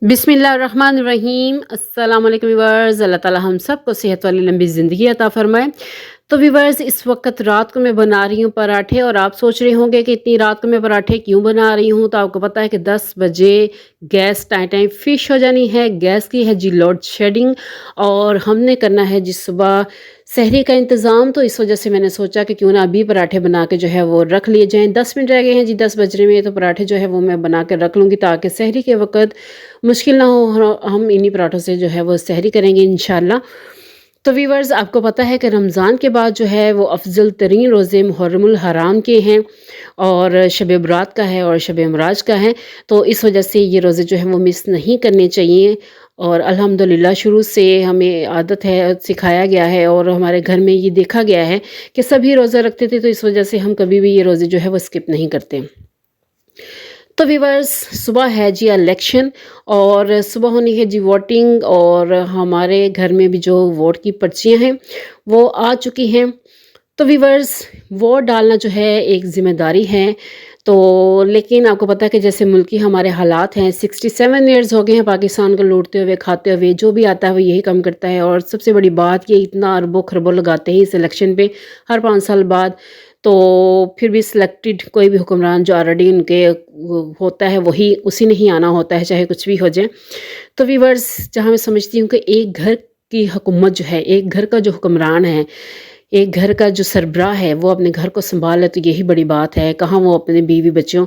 बिस्मिल्लाहिर्रहमानिर्रहीम। अस्सलाम वालेकुम व्यूअर्स। अल्लाह ताला हम सबको सेहत वाली लंबी ज़िंदगी अता फ़रमाए। तो व्यूअर्स, इस वक्त रात को मैं बना रही हूँ पराठे, और आप सोच रहे होंगे कि इतनी रात को मैं पराठे क्यों बना रही हूँ। तो आपको पता है कि 10 बजे गैस टाइम टाइम फिश हो जानी है। गैस की है जी लोड शेडिंग, और हमने करना है जी सुबह सहरी का इंतज़ाम। तो इस वजह से मैंने सोचा कि क्यों ना अभी पराठे बना के जो है वो रख लिए जाएँ। 10 मिनट रह गए हैं जी 10 बजने में, तो पराठे जो है वो मैं बना के रख लूँगी ताकि सहरी के वक्त मुश्किल ना हो। हम इन्हीं पराठों से जो है वो सहरी करेंगे इंशाल्लाह। तो वीवर्स, आपको पता है कि रमज़ान के बाद जो है वो अफजल तरीन रोज़े मुहर्रमुल हराम के हैं, और शब बरात का है और शब मराज का है। तो इस वजह से ये रोज़े जो हैं वो मिस नहीं करने चाहिए। और अल्हम्दुलिल्लाह शुरू से हमें आदत है, सिखाया गया है, और हमारे घर में ये देखा गया है कि सभी रोज़ा रखते थे। तो इस वजह से हम कभी भी ये रोज़े जो है वो स्किप नहीं करते। तो व्यूअर्स, सुबह है जी इलेक्शन, और सुबह होनी है जी वोटिंग, और हमारे घर में भी जो वोट की पर्चियां हैं वो आ चुकी हैं। तो व्यूअर्स, वोट डालना जो है एक ज़िम्मेदारी है। तो लेकिन आपको पता है कि जैसे मुल्क की हमारे हालात हैं, 67 ईयर्स हो गए हैं पाकिस्तान को लूटते हुए, खाते हुए, जो भी आता है वो यही काम करता है। और सबसे बड़ी बात, ये इतना अरबों खरबों लगाते हैं इस इलेक्शन पे हर 5 साल बाद। तो फिर भी सिलेक्टेड कोई भी हुक्मरान जो ऑलरेडी उनके होता है वही, उसी ने ही आना होता है, चाहे कुछ भी हो जाए। तो व्यूअर्स, जहाँ मैं समझती हूँ कि एक घर की हुकूमत जो है, एक घर का जो हुक्मरान है, एक घर का जो सरबराह है, वो अपने घर को संभाले, तो यही बड़ी बात है। कहाँ वो अपने बीवी बच्चों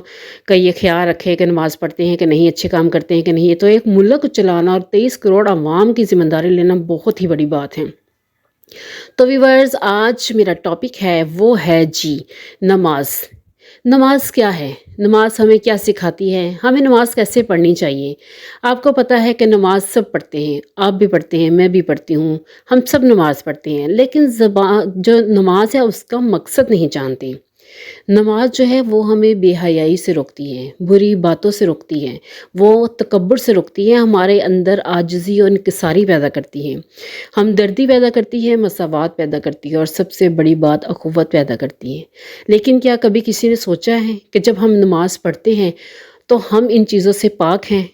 का ये ख्याल रखे कि नमाज़ पढ़ते हैं कि नहीं, अच्छे काम करते हैं कि नहीं। तो एक मुल्क को चलाना और 23 करोड़ अवाम की ज़िम्मेदारी लेना बहुत ही बड़ी बात है। तो व्यूअर्स, आज मेरा टॉपिक है वो है जी नमाज। नमाज क्या है? नमाज हमें क्या सिखाती है? हमें नमाज कैसे पढ़नी चाहिए? आपको पता है कि नमाज सब पढ़ते हैं, आप भी पढ़ते हैं, मैं भी पढ़ती हूँ, हम सब नमाज पढ़ते हैं। लेकिन जो नमाज है उसका मकसद नहीं जानते। नमाज जो है वो हमें बेहयाई से रोकती है, बुरी बातों से रोकती है, वो तकब्बुर से रोकती है, हमारे अंदर आजिज़ी और इनकिसारी पैदा करती है, हमदर्दी पैदा करती है, मसावात पैदा करती है, और सबसे बड़ी बात अख़ुवत पैदा करती है। लेकिन क्या कभी किसी ने सोचा है कि जब हम नमाज़ पढ़ते हैं तो हम इन चीज़ों से पाक हैं?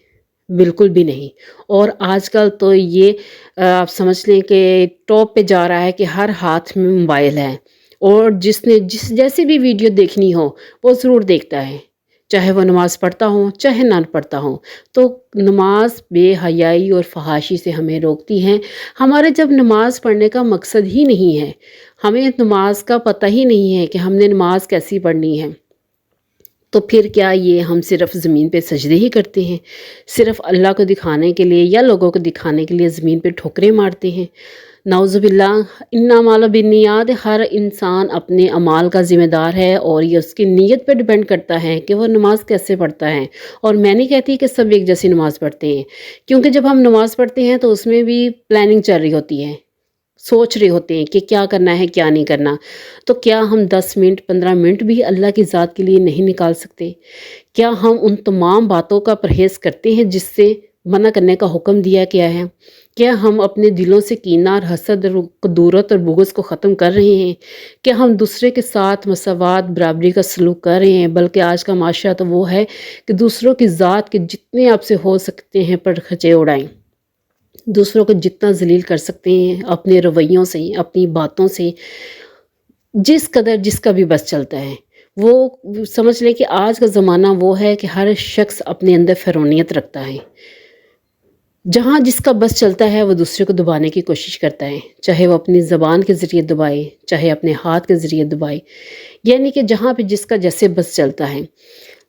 बिल्कुल भी नहीं। और आजकल तो ये आप समझ लें कि टॉप पे जा रहा है कि हर हाथ में मोबाइल है, और जिसने जैसी भी वीडियो देखनी हो वो ज़रूर देखता है, चाहे वो नमाज़ पढ़ता हो चाहे ना पढ़ता हो। तो नमाज बेहयाई और फहाशी से हमें रोकती है। हमारे जब नमाज़ पढ़ने का मकसद ही नहीं है, हमें नमाज का पता ही नहीं है कि हमने नमाज कैसी पढ़नी है, तो फिर क्या ये हम सिर्फ़ ज़मीन पे सजदे ही करते हैं? सिर्फ़ अल्लाह को दिखाने के लिए या लोगों को दिखाने के लिए ज़मीन पे ठोकरें मारते हैं? नाउज़ुबिल्लाह, इन्नमाल बिन्नियात। हर इंसान अपने अमाल का ज़िम्मेदार है, और ये उसकी नीयत पे डिपेंड करता है कि वो नमाज़ कैसे पढ़ता है। और मैं नहीं कहती कि सब एक जैसी नमाज़ पढ़ते हैं, क्योंकि जब हम नमाज़ पढ़ते हैं तो उसमें भी प्लानिंग चल रही होती है, सोच रहे होते हैं कि क्या करना है क्या नहीं करना। तो क्या हम 10 मिनट 15 मिनट भी अल्लाह की ज़ात के लिए नहीं निकाल सकते? क्या हम उन तमाम बातों का परहेज़ करते हैं जिससे मना करने का हुक्म दिया गया है? क्या हम अपने दिलों से कीना और हसद और कदूरत और बुग़्ज़ को ख़त्म कर रहे हैं? क्या हम दूसरे के साथ मसावात बराबरी का सलूक कर रहे हैं? बल्कि आज का माशरा तो वो है कि दूसरों की ज़ात के जितने आपसे हो सकते हैं पर खचे उड़ाएं, दूसरों को जितना जलील कर सकते हैं अपने रवैयों से, अपनी बातों से, जिस कदर जिसका भी बस चलता है। वो समझ लें कि आज का ज़माना वो है कि हर शख्स अपने अंदर फ़िरौनियत रखता है। जहाँ जिसका बस चलता है वो दूसरे को दबाने की कोशिश करता है, चाहे वो अपनी ज़बान के ज़रिए दबाए, चाहे अपने हाथ के ज़रिए दबाए, यानी कि जहाँ पे जिसका जैसे बस चलता है।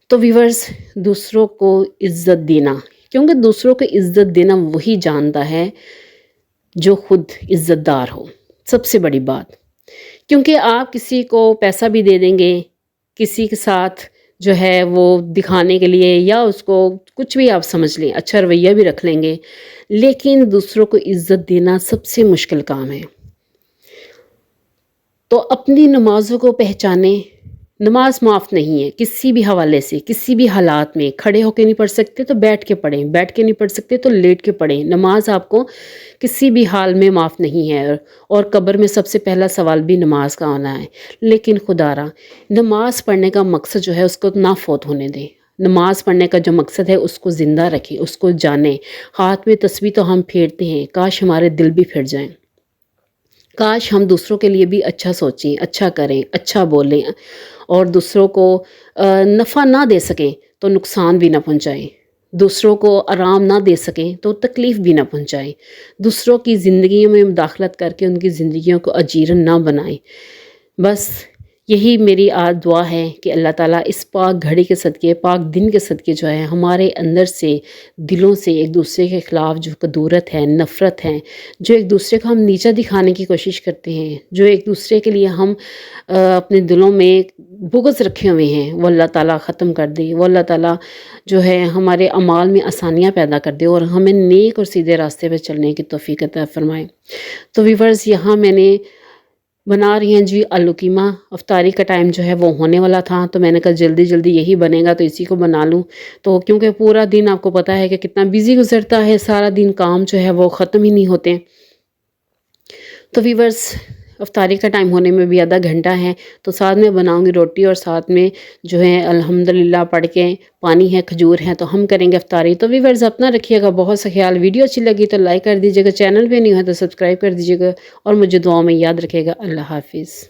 तो व्यूअर्स, दूसरों को इज़्ज़त देना, क्योंकि दूसरों को इज़्ज़त देना वही जानता है जो खुद इज़्ज़तदार हो। सबसे बड़ी बात, क्योंकि आप किसी को पैसा भी दे देंगे, किसी के साथ जो है वो दिखाने के लिए, या उसको कुछ भी आप समझ लें, अच्छा रवैया भी रख लेंगे, लेकिन दूसरों को इज़्ज़त देना सबसे मुश्किल काम है। तो अपनी नमाज़ों को पहचानें। नमाज माफ़ नहीं है किसी भी हवाले से, किसी भी हालात में। खड़े होकर नहीं पढ़ सकते तो बैठ के पढ़ें, बैठ के नहीं पढ़ सकते तो लेट के पढ़ें। नमाज आपको किसी भी हाल में माफ़ नहीं है, और कब्र में सबसे पहला सवाल भी नमाज का आना है। लेकिन खुदारा, नमाज पढ़ने का मकसद जो है उसको ना फौत होने दें। نماز پڑھنے کا جو مقصد ہے اس کو زندہ رکھیں، اس کو جانیں۔ ہاتھ میں تسبیح تو ہم پھیرتے ہیں، کاش ہمارے دل بھی پھر جائیں، کاش ہم دوسروں کے لیے بھی اچھا سوچیں، اچھا کریں، اچھا بولیں، اور دوسروں کو نفع نہ دے سکیں تو نقصان بھی نہ پہنچائیں، دوسروں کو آرام نہ دے سکیں تو تکلیف بھی نہ پہنچائیں، دوسروں کی زندگیوں میں مداخلت کر کے ان کی زندگیوں کو اجیرن نہ بنائیں۔ بس یہی میری آج دعا ہے کہ اللہ تعالیٰ اس پاک گھڑی کے صدقے، پاک دن کے صدقے جو ہے ہمارے اندر سے، دلوں سے ایک دوسرے کے خلاف جو کدورت ہے، نفرت ہے، جو ایک دوسرے کو ہم نیچا دکھانے کی کوشش کرتے ہیں، جو ایک دوسرے کے لیے ہم اپنے دلوں میں بغض رکھے ہوئے ہیں، وہ اللہ تعالیٰ ختم کر دے، وہ اللہ تعالیٰ جو ہے ہمارے اعمال میں آسانیاں پیدا کر دے اور ہمیں نیک اور سیدھے راستے پہ چلنے کی توفیق عطا فرمائے۔ تو ویورز، یہاں میں نے بنا رہی ہیں جی آلو قیمہ۔ افطاری کا ٹائم جو ہے وہ ہونے والا تھا تو میں نے کہا جلدی جلدی یہی بنے گا تو اسی کو بنا لوں، تو کیونکہ پورا دن آپ کو پتہ ہے کہ کتنا بیزی گزرتا ہے، سارا دن کام جو ہے وہ ختم ہی نہیں ہوتے۔ تو ویورز، افطاری کا ٹائم ہونے میں بھی آدھا گھنٹہ ہے، تو ساتھ میں بناؤں گی روٹی اور ساتھ میں جو ہے الحمدللہ پڑھ کے پانی ہے، کھجور ہے، تو ہم کریں گے افطاری۔ تو ویورز اپنا رکھیے گا بہت سا خیال۔ ویڈیو اچھی لگی تو لائک کر دیجیے گا، چینل پہ نہیں ہے تو سبسکرائب کر دیجیے گا، اور مجھے دعاؤں میں یاد رکھے گا۔ اللہ حافظ۔